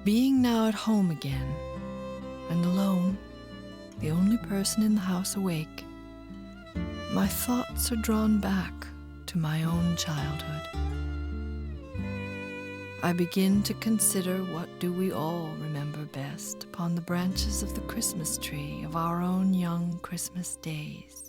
Being now at home again, and alone, the only person in the house awake, my thoughts are drawn back to my own childhood. I begin to consider what do we all remember best upon the branches of the Christmas tree of our own young Christmas days.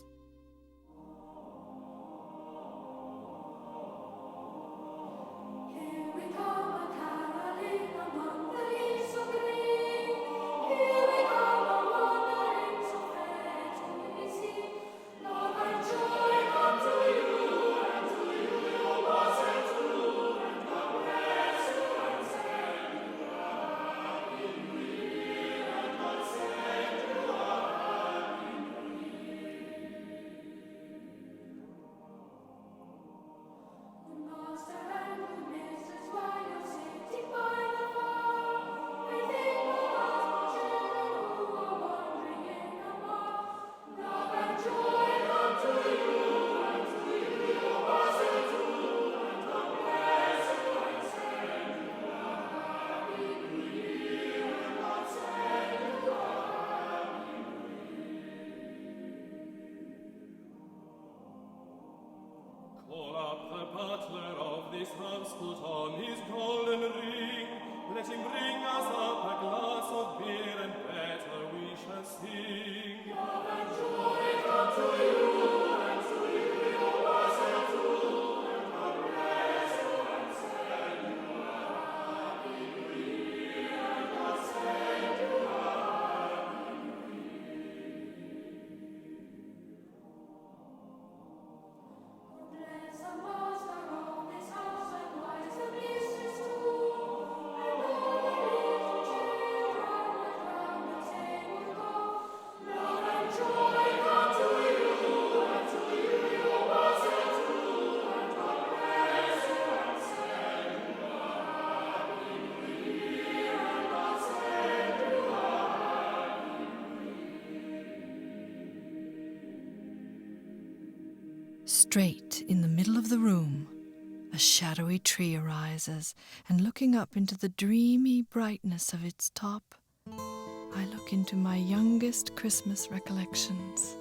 Call up the butler of this house, put on his golden ring. Let him bring us up a glass of beer, and better we shall sing. Love and joy come to you, and to you your blessed too, and God bless you and send you a happy new year, and God send you a happy new year. Bless the master of this house, and wise the mistress too, and all the little children around the table go. Love and joy come to you, and to you your blessed too, and God bless you and send you a happy new year, and God send you a happy Straight in the middle of the room, a shadowy tree arises, and looking up into the dreamy brightness of its top, I look into my youngest Christmas recollections.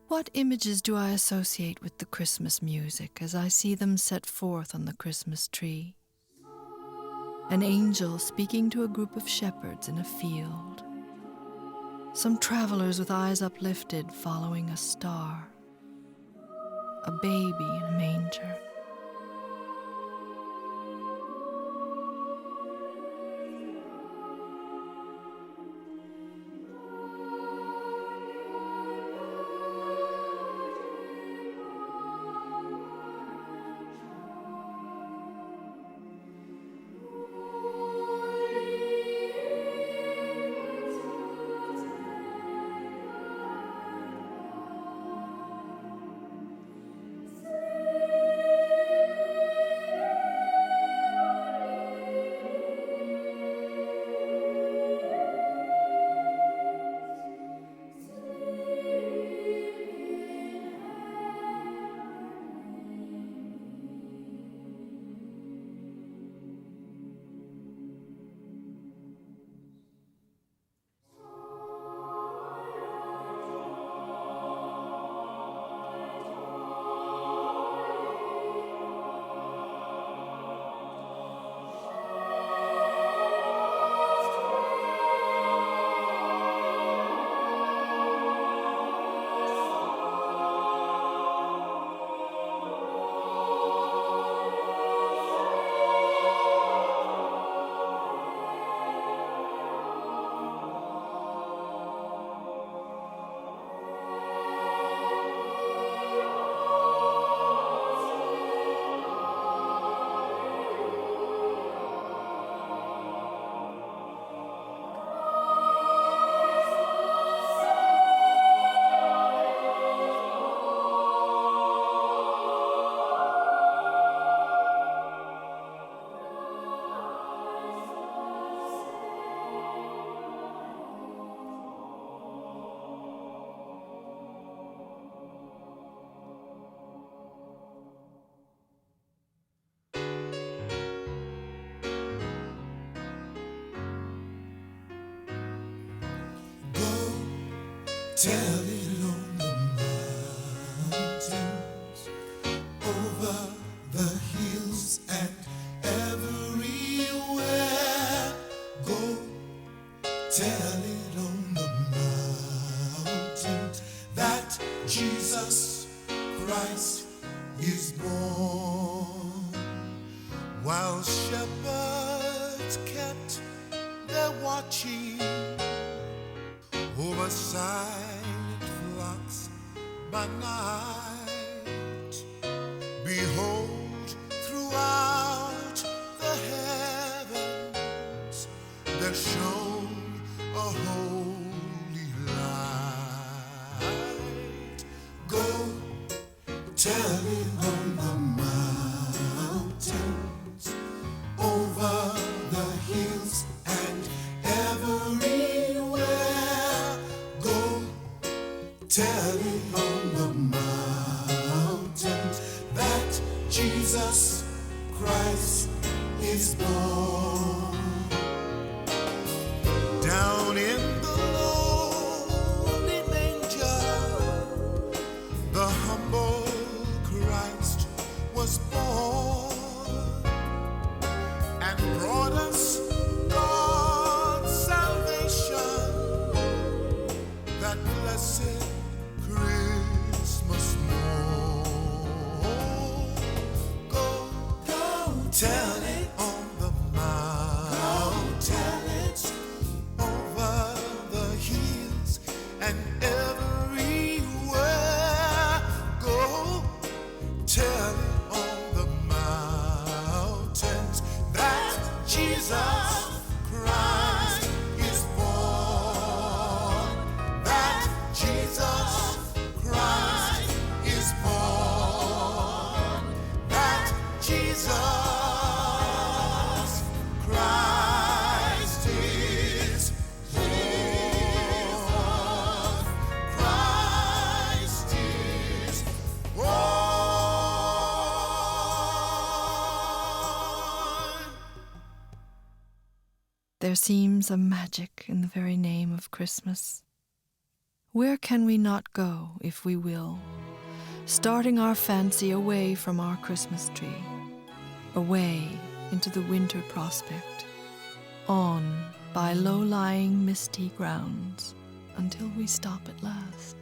What images do I associate with the Christmas music as I see them set forth on the Christmas tree? An angel speaking to a group of shepherds in a field. Some travelers with eyes uplifted following a star. A baby in a manger. Tell it on the mountains, over the hills and everywhere. Go tell it on the mountains that Jesus Christ is born. While shepherds kept their watching over silent flocks by night, behold, throughout the heavens there shone a holy light. Go tell it on the mountains, over the hills and everywhere. Tell it on the mountains that Jesus Christ is born. Down in the lowly manger, the humble Christ was born and brought us God's salvation, that blessed Christmas morn. Go tell it on the mountains, over the hills and everywhere. Go tell it on the mountains that Jesus Christ is born. That Jesus Christ is born. That Jesus Christ is born. Christ is born. There seems a magic in the very name of Christmas. Where can we not go if we will, starting our fancy away from our Christmas tree, away into the winter prospect, on by low-lying misty grounds until we stop at last?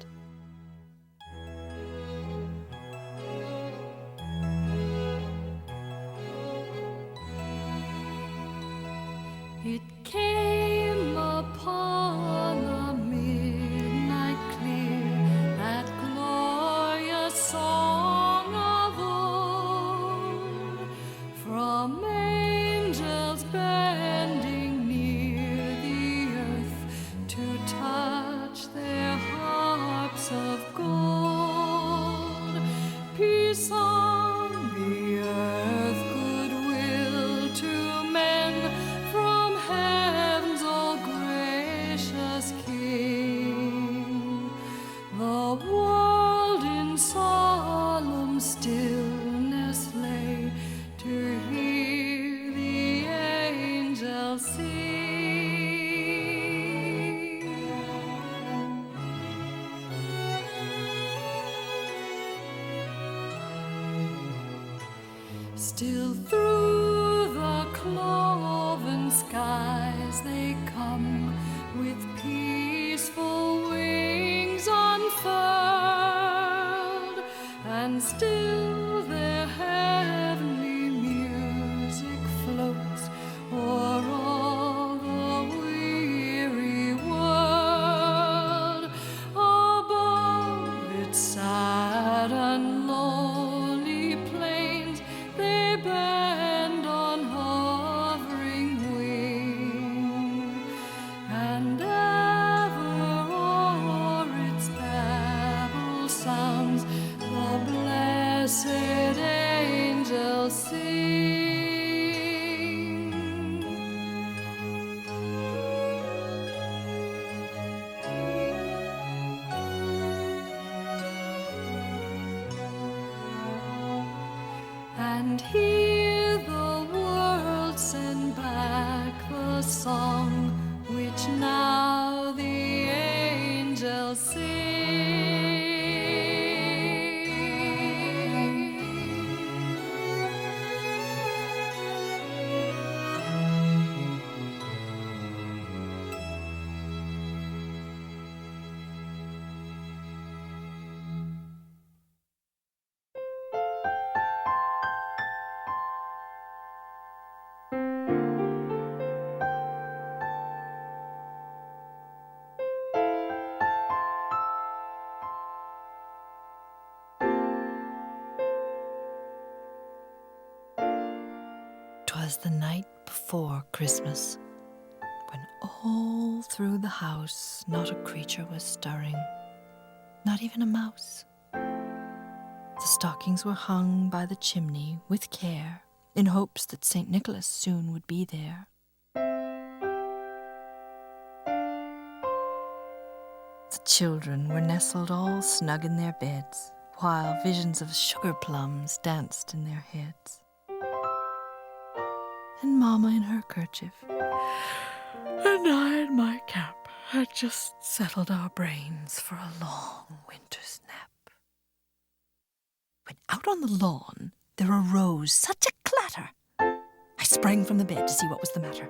It came upon a midnight clear, that glorious song of old, from angels bending near the earth to touch their harps of gold. Peace on the earth, goodwill to men, from heaven's all gracious King. The world in solemn stillness lay to hear the angels sing. Still through the cloven skies they come, with peaceful wings unfurled, and still their heavenly music floats o'er all the weary world. Above its sad and lonely plains they bend on hovering wing, and ever o'er its babble sounds the blessed angels sing. And hear the world send back the song which now the angels sing. "'Twas the night before Christmas, when all through the house not a creature was stirring, not even a mouse. The stockings were hung by the chimney with care, in hopes that St. Nicholas soon would be there. The children were nestled all snug in their beds, while visions of sugar plums danced in their heads. And Mamma in her kerchief, and I in my cap, had just settled our brains for a long winter's nap, when out on the lawn there arose such a clatter. I sprang from the bed to see what was the matter.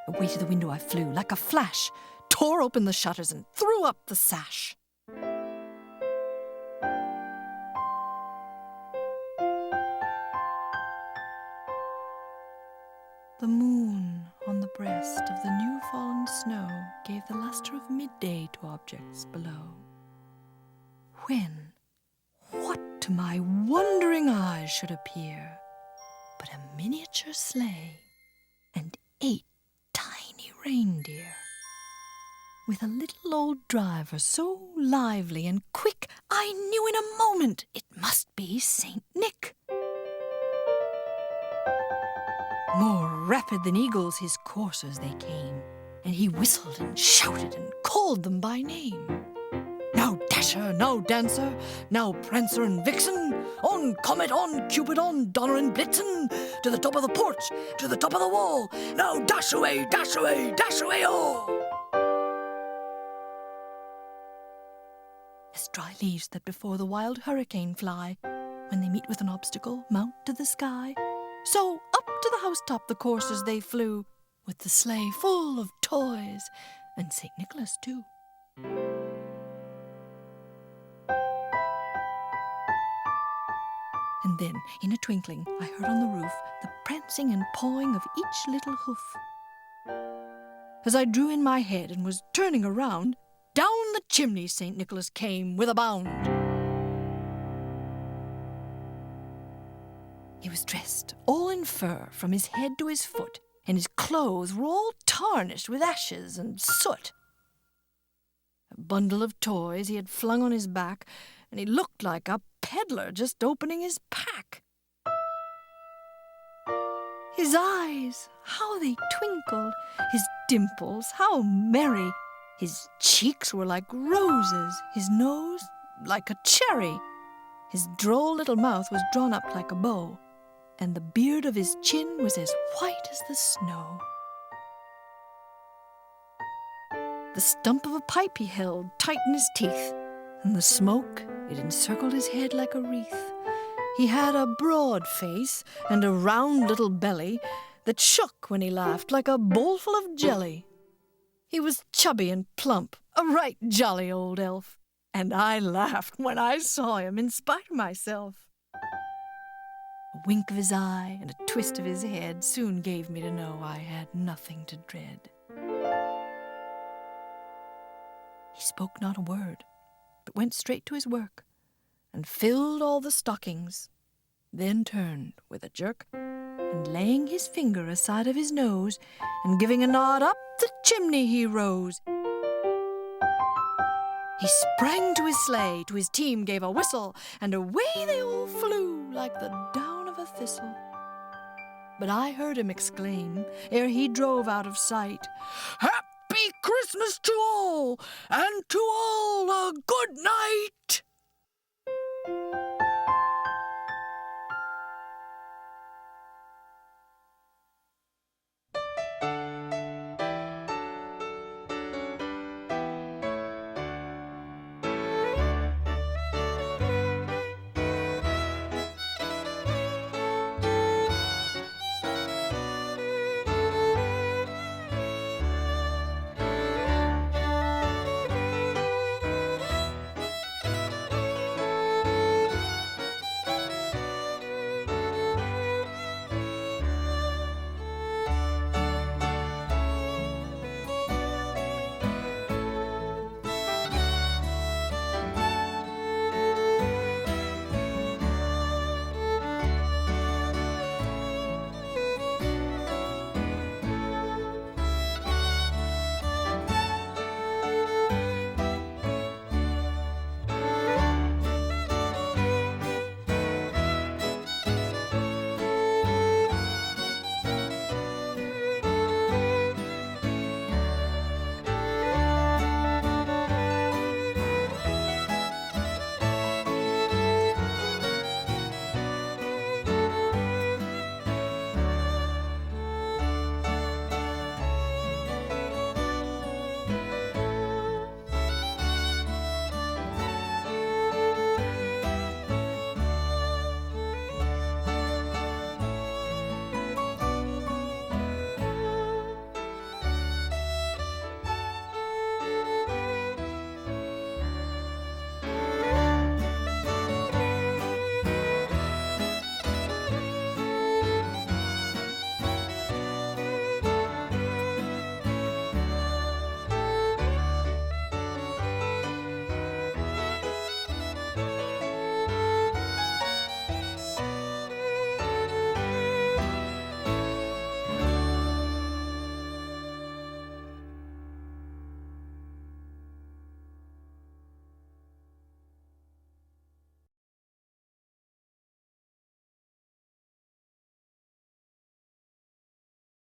Away to the window I flew like a flash, tore open the shutters and threw up the sash. The moon on the breast of the new-fallen snow gave the luster of midday to objects below. When, what to my wondering eyes should appear but a miniature sleigh and 8 tiny reindeer, with a little old driver so lively and quick I knew in a moment it must be Saint Nick. More rapid than eagles his coursers they came, and he whistled and shouted and called them by name. Now Dasher, now Dancer, now Prancer and Vixen, on Comet, on Cupid, on Donner and Blitzen, to the top of the porch, to the top of the wall, now dash away, oh! dry leaves that before the wild hurricane fly. When they meet with an obstacle, mount to the sky. So up to the housetop the coursers they flew, with the sleigh full of toys, and St. Nicholas too. And then, in a twinkling, I heard on the roof the prancing and pawing of each little hoof. As I drew in my head and was turning around, down the chimney St. Nicholas came with a bound. He was dressed all in fur from his head to his foot, and his clothes were all tarnished with ashes and soot. A bundle of toys he had flung on his back, and he looked like a peddler just opening his pack. His eyes, how they twinkled, his dimples, how merry. His cheeks were like roses, his nose like a cherry. His droll little mouth was drawn up like a bow, and the beard of his chin was as white as the snow. The stump of a pipe he held tight in his teeth, and the smoke, it encircled his head like a wreath. He had a broad face and a round little belly that shook when he laughed like a bowlful of jelly. He was chubby and plump, a right jolly old elf, and I laughed when I saw him in spite of myself. A wink of his eye and a twist of his head soon gave me to know I had nothing to dread. He spoke not a word, but went straight to his work, and filled all the stockings, then turned with a jerk, and laying his finger aside of his nose, and giving a nod up the chimney he rose. He sprang to his sleigh, to his team gave a whistle, and away they all flew like the down of a thistle. But I heard him exclaim, ere he drove out of sight, "Happy Christmas to all, and to all a good night!"